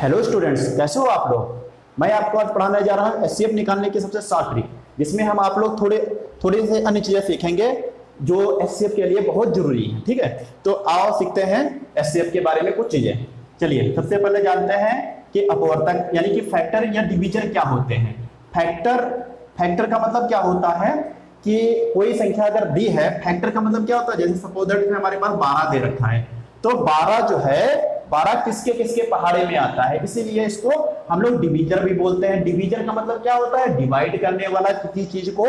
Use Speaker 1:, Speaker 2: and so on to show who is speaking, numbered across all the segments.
Speaker 1: Hello students, कैसे हो आप लोग। मैं आपको आज पढ़ाने जा रहा हूँ एचसीएफ निकालने की सबसे शॉर्ट ट्रिक, जिसमें हम आप लोग थोड़ी से अन्य चीजें सीखेंगे जो एचसीएफ के लिए बहुत जरूरी है। ठीक है, तो आओ सीखते हैं एचसीएफ के बारे में कुछ चीजें। चलिए, सबसे पहले जानते हैं कि अपवर्तक यानी कि फैक्टर या डिवीजर क्या होते हैं। फैक्टर का मतलब क्या होता है कि कोई संख्या अगर दी है, फैक्टर का मतलब क्या होता है, जैसे सपोज दैट हमारे पास 12 दे रखा है, तो 12 जो है 12 किसके किसके पहाड़े में आता है, इसीलिए इसको हम लोग डिवीजर भी बोलते हैं। डिवीजर का मतलब क्या होता है, डिवाइड करने वाला। किसी चीज को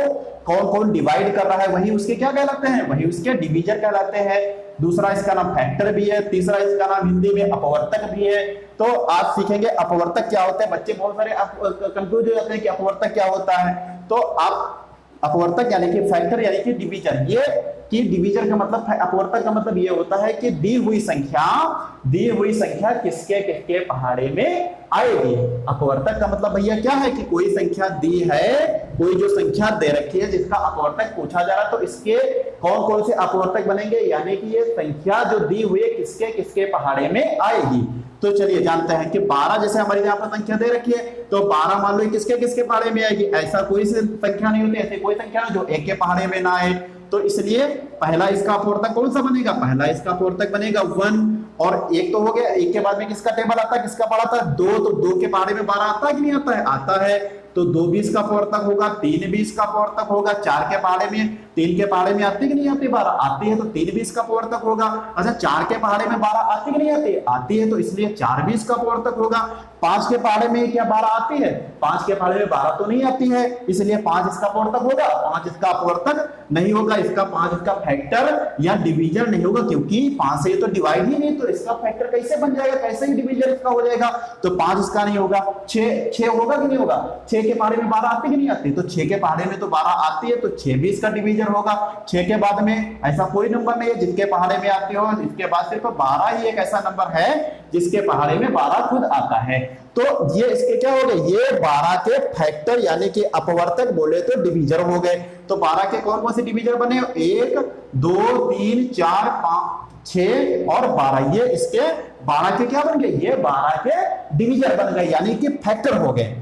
Speaker 1: कौन कौन डिवाइड कर रहा है वही उसके क्या कहलाते हैं, वही उसके डिवीजर कहलाते हैं। दूसरा इसका नाम फैक्टर भी है, तीसरा इसका नाम हिंदी में अपवर्तक भी है। तो आज सीखेंगे अपवर्तक क्या होता है। बच्चे बहुत सारे कंफ्यूज हो जाते हैं कि अपवर्तक क्या होता है। तो आप अपवर्तक यानी कि फैक्टर यानी कि डिवीजर, ये कि डिवीजर का मतलब, अपवर्तक का मतलब ये होता है कि दी हुई संख्या किसके किसके पहाड़े में आएगी। अपवर्तक का मतलब भैया क्या है कि कोई संख्या दी है, कोई जो संख्या दे रखी है जिसका अपवर्तक पूछा जा रहा है, तो इसके कौन कौन से अपवर्तक बनेंगे, यानी कि ये संख्या जो दी हुई है किसके किसके पहाड़े में आएगी। तो चलिए जानते हैं कि 12 जैसे हमारी यहाँ पर संख्या दे रखी है, तो 12 मान लो किसके किसके पहाड़े में आएगी। ऐसा कोई संख्या नहीं होती, ऐसी कोई संख्या जो एक के पहाड़े में ना आए। तो इसलिए पहला इसका अपवर्तक कौन सा बनेगा, पहला इसका अपवर्तक बनेगा 1। और एक तो हो गया, एक के बाद में किसका टेबल आता है, किसका पढ़ा था 2, तो 2 के पहाड़े में 12 आता है कि नहीं आता है, आता है। तो 2 भी इसका अपवर्तक होगा, 3 भी इसका अपवर्तक होगा। 4 के पहाड़े में, 3 के पहाड़े में आती कि नहीं आती 12, आती है, तो 3 भी इसका अपवर्तक होगा। अच्छा, 4 के पहाड़े में 12 आती कि नहीं आती, आती है, तो इसलिए 4 भी इसका अपवर्तक होगा। 5 के पहाड़े में क्या 12 आती है, 5 के पहाड़े में 12 तो नहीं आती है, इसलिए 5 इसका अपवर्तक होगा, 5 इसका अपवर्तक नहीं होगा। इसका 5 इसका फैक्टर या डिवीजर नहीं होगा, क्योंकि 5 से तो डिवाइड ही नहीं, तो इसका फैक्टर कैसे बन जाएगा, कैसे ही डिवीजर इसका हो जाएगा। तो 5 इसका नहीं होगा। 6 होगा कि नहीं होगा, 6 के पहाड़े में 12 आती कि नहीं आती, तो 6 के पहाड़े में तो 12 आती है, तो 6 भी इसका डिवीजर होगा। 6 के बाद में ऐसा कोई नंबर नहीं है जिसके पहाड़े में आती हो, इसके बाद सिर्फ 12 ही एक ऐसा नंबर है जिसके पहाड़े में 12 खुद आता है। तो ये इसके क्या हो गए, ये 12 के फैक्टर यानी कि अपवर्तक बोले तो डिवीजर हो गए। तो 12 के कौन कौन से डिवीजर बने, 1 2 3 4 5 6 और 12, ये इसके 12 के क्या बन गए, ये 12 के डिवीजर बन गए, यानी कि फैक्टर हो गए।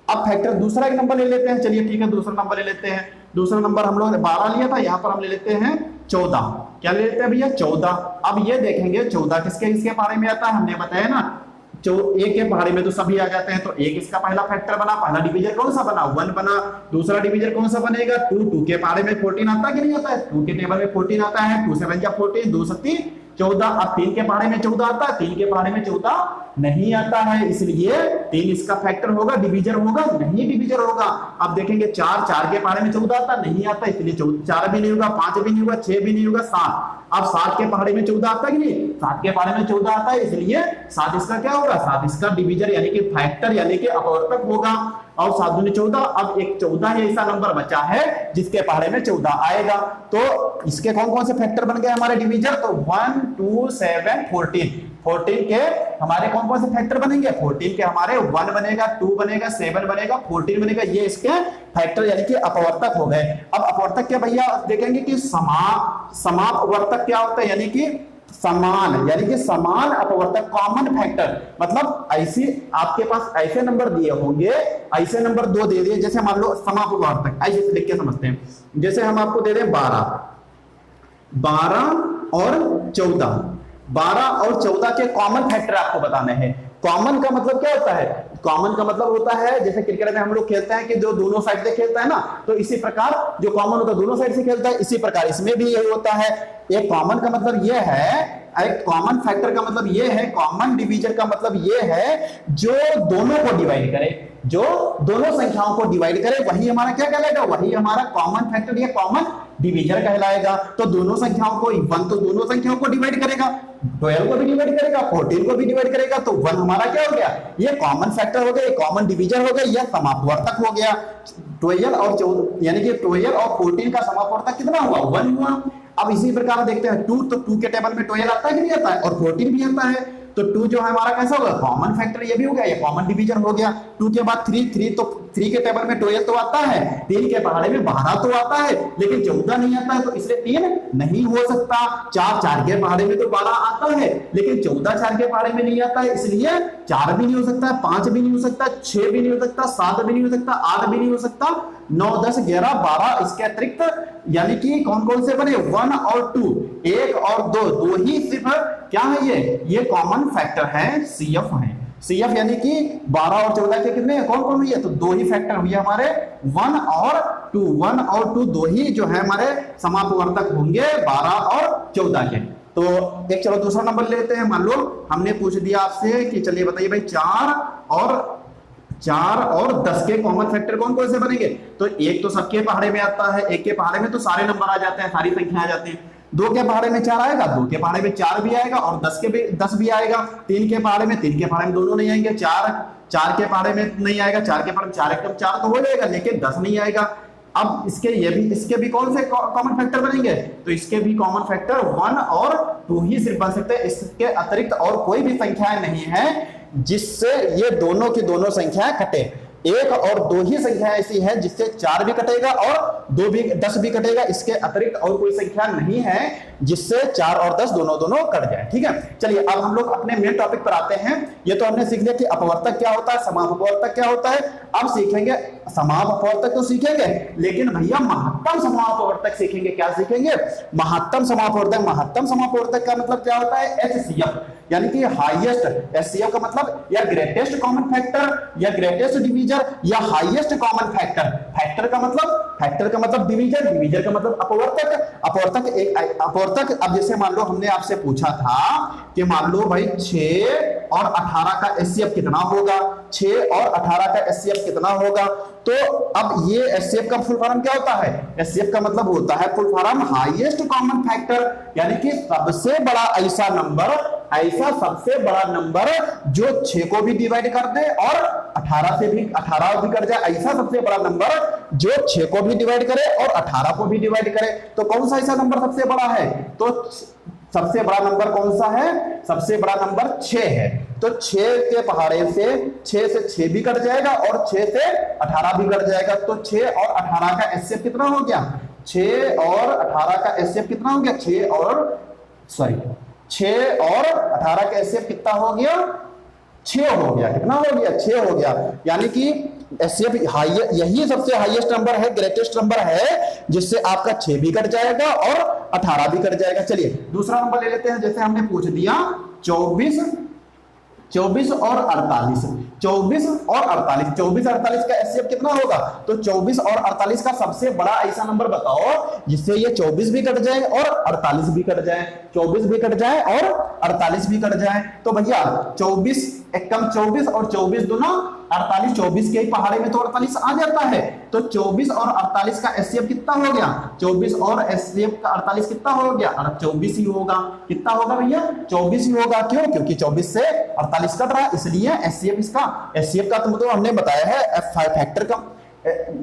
Speaker 1: अब फैक्टर दूसरा एक नंबर ले लेते हैं। चलिए ठीक है, दूसरा नंबर ले लेते हैं। दूसरा नंबर हम लोग ने 12 लिया था, यहां पर हम ले लेते हैं 14। क्या ले लेते हैं भैया, 14। अब ये देखेंगे 14 किसके किसके पहाड़े में आता है, हमने बताया ना, एक के पहाड़े में तो सभी आ जाते हैं। तो एक इसका पहला फैक्टर बना, पहला डिवीजर कौन सा बना, 1 बना। दूसरा डिवीजर कौन सा बनेगा, 2 के पहाड़े में 14 आता है कि नहीं आता है, 2 के टेबल में 14 आता है, 2 7 जा 14, 2 7 14। अब 3 के पहाड़े में 14 आता है, 3 के पहाड़े में 14 नहीं आता है, इसलिए 3 इसका फैक्टर होगा, डिवीजर होगा नहीं, डिवीजर होगा। अब देखेंगे 4 के पहाड़े में 14 आता नहीं आता, इसलिए 4 भी नहीं होगा, 5 भी नहीं होगा, 6 भी नहीं होगा, 7। अब 7 के पहाड़े में 14 आता है कि नहीं, 7 के पहाड़े में 14 आता है, इसलिए 7 इसका क्या होगा, 7 इसका डिवीजर यानी कि फैक्टर यानी कि अपवर्तक होगा। और 7 दूनी 14, अब एक 14 ही ऐसा नंबर बचा है जिसके पहाड़े में 14 आएगा। तो इसके कौन कौन से फैक्टर बन गए हमारे डिवीजर, तो 1 2 7 14 के हमारे कौन कौन से फैक्टर बनेंगे, 14 के हमारे 1 बनेगा, 2 बनेगा, 7 बनेगा, 14 बनेगा, ये इसके फैक्टर यानी कि अपवर्तक हो गए। अब अपवर्तक क्या भैया देखेंगे कि समापवर्तक क्या होता है, यानी कि समान, यानी कि समान अपवर्तक, कॉमन फैक्टर। मतलब ऐसे आपके पास ऐसे नंबर दिए होंगे, ऐसे नंबर 2 दे दिए, जैसे मान लो समापवर्तक, ऐसे लिख के समझते हैं। जैसे हम आपको दे दें 12 और 14, 12 और 14 के कॉमन फैक्टर आपको बताने हैं। कॉमन का मतलब क्या होता है, कॉमन का मतलब होता है जैसे क्रिकेट में हम लोग खेलते हैं कि जो दोनों साइड से खेलता है ना, तो इसी प्रकार जो कॉमन होता है दोनों साइड से खेलता है, इसी प्रकार इसमें भी यही होता है। एक कॉमन का मतलब ये है, एक कॉमन फैक्टर का मतलब ये है, कॉमन डिवीजर का मतलब ये है जो दोनों को डिवाइड करे, जो दोनों संख्याओं को डिवाइड करे, वही हमारा क्या कहलाएगा, वही हमारा कॉमन फैक्टर या कॉमन डिवीजर कहलाएगा। तो दोनों संख्याओं को 1 तो दोनों संख्याओं को डिवाइड करेगा, 12 को भी डिवाइड करेगा, 14 को भी डिवाइड करेगा, तो 1 हमारा क्या हो गया, ये कॉमन फैक्टर हो गया, कॉमन डिवीजर हो गया, यह समापवर्तक हो गया। 12 और 14 यानी कि 12 और 14 का समापवर्तक कितना हुआ, 1 हुआ। अब इसी प्रकार देखते हैं 2, तो 2 के टेबल में 12 आता है कि नहीं आता है, और 14 भी आता है। तो 2 जो है हमारा कैसा होगा, कॉमन फैक्टर ये भी हो गया, ये कॉमन डिवीजन हो गया। 2 के बाद 3 तो 3 के टेबल में 12 तो आता है, 3 के पहाड़े में 12 तो आता है, लेकिन 14 नहीं आता है, तो इसलिए 3 नहीं हो सकता। 4 के पहाड़े में तो 12 आता है, लेकिन 14 4 के पहाड़े में नहीं आता है, इसलिए 4 भी नहीं हो सकता, 5 भी नहीं हो सकता, 6 भी नहीं हो सकता, 7 भी नहीं हो सकता, 8 भी नहीं हो सकता, 9 10 11 12 इसके अतिरिक्त यानी कि कौन कौन से बने, 1 और 2, 1 और 2 ही सिर्फ क्या है, ये कॉमन फैक्टर है, CF है। CF यानी कि 12 और 14 के कितने कौन कौन हुई है, तो 2 ही फैक्टर हुई हमारे 1 और 2, 1 और 2 2 ही जो है हमारे समापवर्तक होंगे 12 और 14 के। तो एक चलो दूसरा नंबर लेते हैं। मान लो हमने पूछ दिया आपसे कि चलिए बताइए भाई 4 और 10 के कॉमन फैक्टर कौन कौन से बनेंगे, तो एक तो सबके पहाड़े में आता है, एक के पहाड़े में तो सारे नंबर आ जाते हैं, सारी संख्या आ जाती है। 2 के पहाड़े में 4 आएगा, 2 के पहाड़े में 4 भी आएगा, और 10 भी आएगा। 3 के पहाड़े में दोनों नहीं आएंगे, 4 के पहाड़े में नहीं आएगा, 4 के पहाड़े में 4 एकदम 4 तो हो जाएगा, लेकिन 10 नहीं आएगा। अब इसके भी कौन से कॉमन फैक्टर बनेंगे, तो इसके भी कॉमन फैक्टर 1 और 2 ही सिर्फ बन सकते हैं, इसके अतिरिक्त और कोई भी संख्याएं नहीं है जिससे ये दोनों की दोनों संख्याएं कटे। 1 और 2 ही संख्या ऐसी है जिससे 4 भी कटेगा और 10 भी कटेगा, इसके अतिरिक्त और कोई संख्या नहीं है जिससे 4 और 10 दोनों कट जाए। ठीक है, चलिए अब हम लोग अपने मेन टॉपिक पर आते हैं। ये तो हमने सीख लिया कि अपवर्तक क्या होता है, समापवर्तक क्या होता है। अब सीखेंगे समापवर्तक तो सीखेंगे, लेकिन भैया महत्तम समापवर्तक सीखेंगे। क्या सीखेंगे, महत्तम समापवर्तक। महत्तम समापवर्तक का मतलब क्या होता है, HCF यानी कि हाईएस्ट। HCF का मतलब या ग्रेटेस्ट कॉमन फैक्टर या ग्रेटेस्ट डिवीजर या हाईएस्ट कॉमन फैक्टर। फैक्टर का मतलब डिवीजर, डिवीजर का मतलब अपवर्तक। अब जैसे मान लो हमने आपसे पूछा था कि मान लो भाई 6 और 18 का HCF कितना होगा, 6 और 18 का HCF कितना होगा। तो अब ये HCF का फुल फॉर्म क्या होता है, HCF का मतलब होता है full form highest common factor, यानी कि सबसे बड़ा ऐसा सबसे बड़ा नंबर जो 6 को भी डिवाइड कर दे और 18 भी कर जाए, ऐसा सबसे बड़ा नंबर जो 6 को भी डिवाइड करे और 18 को भी डिवाइड करे। तो कौन सा ऐसा नंबर सबसे बड़ा है, तो सबसे बड़ा नंबर कौन सा है, सबसे बड़ा नंबर 6 है। तो 6 के पहाड़े से 6 भी कट जाएगा और 6 से 18 भी कट जाएगा। तो 6 और 18 का HCF कितना हो गया, 6 और 18 का HCF कितना हो गया, 6 और 18 का HCF कितना हो गया, 6 हो गया। कितना हो गया, 6 हो गया। यानी कि HCF यही सबसे हाईएस्ट नंबर है, ग्रेटेस्ट नंबर है, जिससे आपका 6 भी कट जाएगा और 18 भी कट जाएगा। चलिए दूसरा नंबर ले लेते हैं। जैसे हमने पूछ दिया 24 और 48, 24 और 48 का HCF कितना होगा, तो 24 और 48 का सबसे बड़ा ऐसा नंबर बताओ जिससे ये 24 भी कट जाए और 48 भी कट जाए, 24 भी कट जाए और 48 भी कट जाए। तो भैया 24 एकदम 24 और 24 दोनों 48, 24 के पहाड़े में तो 48 आ जाता है। तो 24 और 48 का HCF कितना हो गया, 24 और HCF का 48 कितना हो गया, 24 ही होगा। कितना होगा भैया, 24 ही होगा। क्यों, क्योंकि 24 से 48 कट रहा है, इसलिए HCF का तो मतलब हमने बताया है फैक्टर का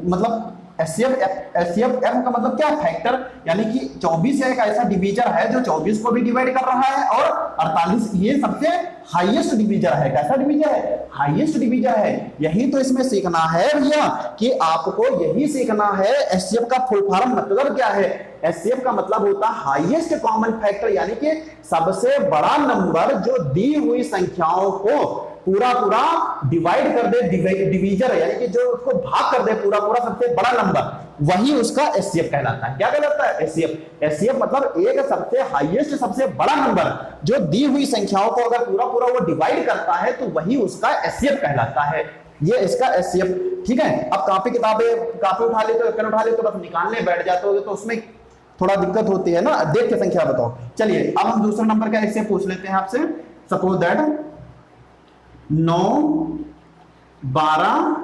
Speaker 1: मतलब HCF का मतलब क्या है, फैक्टर, यानी कि 24 एक ऐसा डिवीजर है जो 24 को भी डिवाइड कर रहा है और 48 ये सबसे हाईएस्ट डिवीजर है। कैसा डिवीजर है, हाईएस्ट डिवीजर है। यही तो इसमें सीखना है भैया कि आपको यही सीखना है HCF का फुल फॉर्म मतलब क्या है। HCF का मतलब होता है हाईएस्ट कॉमन फैक्टर, यानी कि सबसे बड़ा नंबर जो दी हुई संख्याओं को पूरा डिवाइड कर दे, डिवीजर यानी कि जो उसको भाग कर दे पूरा सबसे बड़ा नंबर, वही उसका HCF कहलाता है। क्या कहलाता है, HCF मतलब एक सबसे हाईएस्ट सबसे बड़ा नंबर जो दी हुई संख्याओं को अगर पूरा वो डिवाइड करता है तो वही उसका HCF कहलाता है। ये इसका HCF। ठीक है, अब कापी उठा लेते हो, पेन उठा लेते हो, बस निकालने बैठ जाते हो तो उसमें थोड़ा दिक्कत होती है ना, देख के संख्या बताओ। चलिए अब हम दूसरा नंबर का HCF पूछ लेते हैं आपसे। सपोज दैट 9 12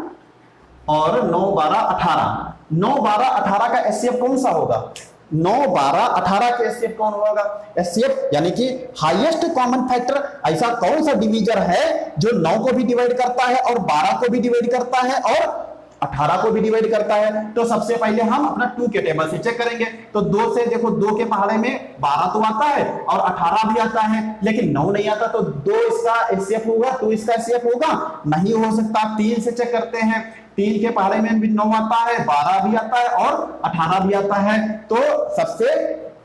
Speaker 1: और 9 12 18, 9 12 18 का HCF कौन सा होगा, 9 12 18 का HCF कौन होगा, HCF यानी कि हाईएस्ट कॉमन फैक्टर ऐसा कौन सा डिवीजर है जो 9 को भी डिवाइड करता है और 12 को भी डिवाइड करता है और 18 को भी डिवाइड करता है। तो सबसे पहले हम अपना 2 के टेबल से चेक करेंगे। तो 2 से देखो, 2 के पहाड़े में 12 तो आता है और 18 भी आता है, लेकिन 9 नहीं आता। तो 2 इसका एचसीएफ होगा, 2 इसका एचसीएफ होगा, नहीं हो सकता। 3 से चेक करते हैं, 3 के पहाड़े में भी 9 आता है, 12 भी आता है और 18 भी आता है। तो सबसे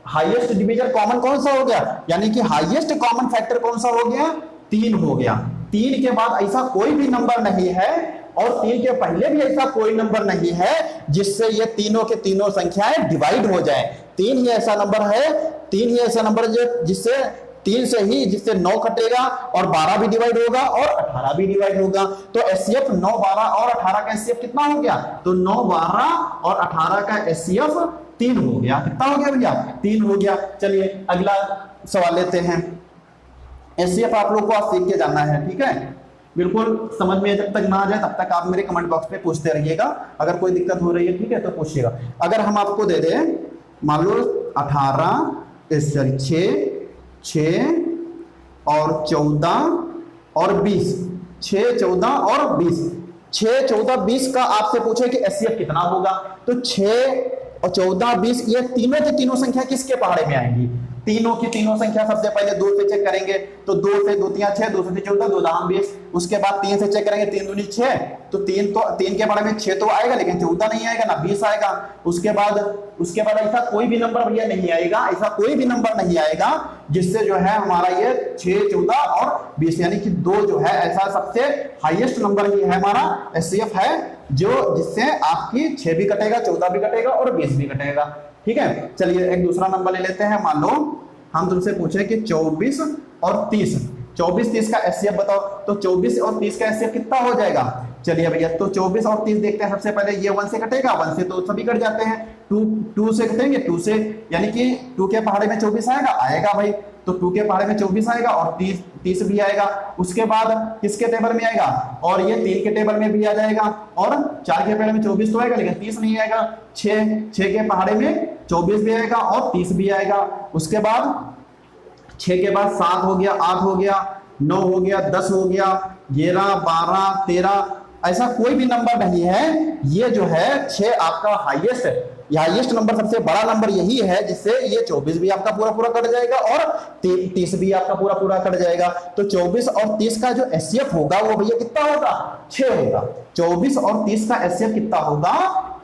Speaker 1: हाईएस्ट डिवीजर कॉमन कौन सा हो गया, यानी कि हाईएस्ट कॉमन फैक्टर कौन सा हो गया, 3 हो गया। 3 के बाद ऐसा कोई भी नंबर नहीं है और 3 के पहले भी ऐसा कोई नंबर नहीं है जिससे ये तीनों के तीनों संख्याएं डिवाइड हो जाए। 3 ही ऐसा नंबर है, 3 ही ऐसा नंबर जिससे 3 से ही जिससे 9 कटेगा और 12 भी डिवाइड होगा और 18 भी डिवाइड होगा। तो एचसीएफ 9, 12 और 18 का एचसीएफ कितना हो गया, तो 9, 12 और 18 का एचसीएफ 3 हो गया। कितना हो गया भैया, 3 हो गया। चलिए अगला सवाल लेते हैं। एचसीएफ आप लोग को आप सीख के जाना है, ठीक है, बिल्कुल समझ में जब तक ना आ जाए तब तक आप मेरे कमेंट बॉक्स में पूछते रहिएगा। अगर कोई दिक्कत हो रही है, ठीक है, तो पूछिएगा। अगर हम आपको दे दें, मान लो 18 6 और 14 और 20, 6, 14 और 20, 6, 14, 20 का आपसे पूछे कि एचसीएफ कितना होगा, तो 6 और 14, 20 ये तीनों की तीनों संख्या किसके पहाड़े में आएंगी, तीनों की तीनों संख्या। सबसे पहले 2 से चेक करेंगे, तो 2 से 2 3 6, 2 से 14, 2 दाम 20। उसके बाद 3 से चेक करेंगे, 3 दूनी 6, तो 3 के बारे में 6 तो आएगा, लेकिन 14 नहीं आएगा, ना 20 आएगा। उसके बाद ऐसा कोई भी नंबर भैया नहीं आएगा, ऐसा कोई भी नंबर नहीं आएगा जिससे जो है हमारा ये 6, 14 और 20 यानी कि 2 जो है ऐसा सबसे हाईएस्ट नंबर ही है हमारा एचसीएफ है, जो जिससे आपकी 6 भी कटेगा, 14 भी कटेगा और 20 भी कटेगा। ठीक है, चलिए एक दूसरा नंबर ले लेते हैं। मान लो हम तुमसे पूछे कि 24 और 30, 24, 30 का एचसीएफ बताओ, तो 24 और 30 का एचसीएफ कितना हो जाएगा। चलिए भैया, तो 24 और 30 देखते हैं। सबसे पहले ये 1 से कटेगा, 1 से तो सभी कट जाते हैं, 2 से कटेंगे, 2 से, यानी कि 2 के पहाड़े में 24 आएगा भाई, तो 2 के पहाड़े में 24 आएगा और 30 भी आएगा। उसके बाद किसके टेबल में आएगा, और ये 3 के टेबल में भी आ जाएगा, और 4 के पहाड़े में 24 तो आएगा, लेकिन 30 नहीं आएगा। 6 के पहाड़े में 24 भी आएगा और 30 भी आएगा। उसके बाद 6 के बाद 7 हो गया, 8 हो गया, 9 हो गया, 10 हो गया, 11, 12, 13, ऐसा कोई भी नंबर नहीं है। ये जो है 6 आपका हाईएस्ट नंबर, सबसे बड़ा नंबर यही है, जिससे ये 24 भी आपका पूरा कट जाएगा और 30 भी आपका पूरा कट जाएगा। तो 24 और 30 का जो एचसीएफ होगा वो भैया कितना होगा, 6 होगा। 24 और 30 का एचसीएफ कितना होगा,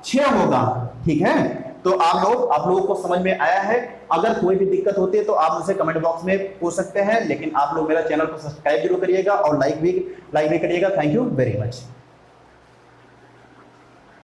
Speaker 1: 6 होगा। ठीक है, तो आप लोगों को समझ में आया है। अगर कोई भी दिक्कत होती है तो आप मुझसे कमेंट बॉक्स में पूछ सकते हैं, लेकिन आप लोग मेरा चैनल को सब्सक्राइब जरूर करिएगा और लाइक भी करिएगा। Thank you very much.